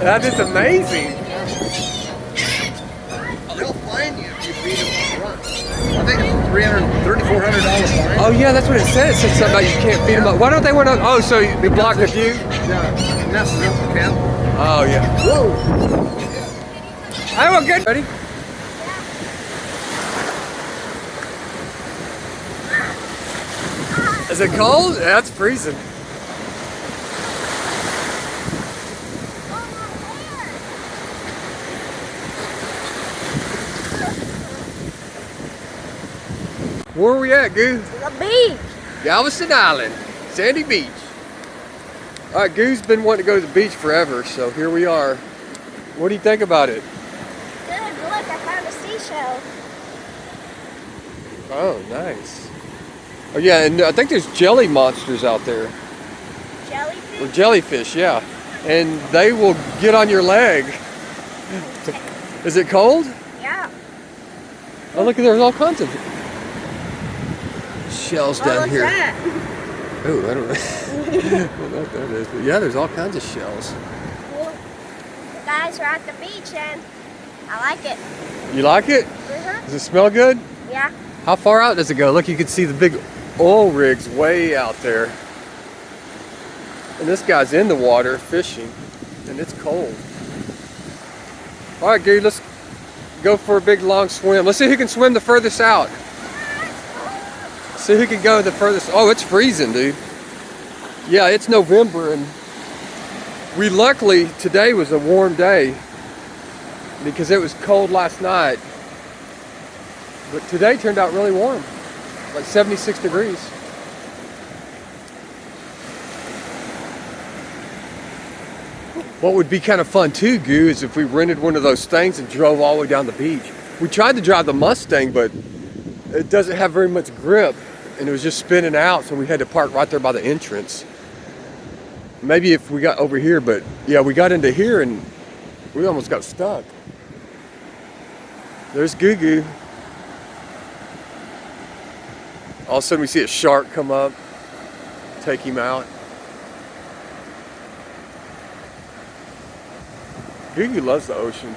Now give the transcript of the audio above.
That is amazing. They'll fine you if you feed them run. I think it's $300, $400 fine. Oh yeah, that's what it said. It said something about you can't feed them up. Why don't they want to? Oh, so they block the view? Yeah, messes up the cattle. Oh yeah. Whoa. I want good. Ready? Is it cold? Yeah, it's freezing. Where are we at, Goo? The beach. Galveston Island, Sandy Beach. All right, Goo's been wanting to go to the beach forever, so here we are. What do you think about it? Good, look, I found a seashell. Oh, nice. Oh yeah, and I think there's jelly monsters out there. Jellyfish? Or jellyfish, yeah. And they will get on your leg. Is it cold? Yeah. Oh, look, there's all kinds of shells down What's here. that? Oh, I don't know. I don't know what that is, but yeah, there's all kinds of shells. Well, the guys are at the beach and I like it. You like it? Mm-hmm. Does it smell good? Yeah. How far out does it go? Look, you can see the big oil rigs way out there. And this guy's in the water fishing, and it's cold. All right, dude, let's go for a big long swim. Let's see who can swim the furthest out. See who can go the furthest. Oh, it's freezing, dude. Yeah, it's November, and we luckily, today was a warm day because it was cold last night. But today turned out really warm, like 76 degrees. What would be kind of fun too, Goo, is if we rented one of those things and drove all the way down the beach. We tried to drive the Mustang, but it doesn't have very much grip, and it was just spinning out, so we had to park right there by the entrance. Maybe if we got over here, but yeah, we got into here and we almost got stuck. There's Goo Goo. All of a sudden we see a shark come up, take him out. Goo Goo loves the ocean.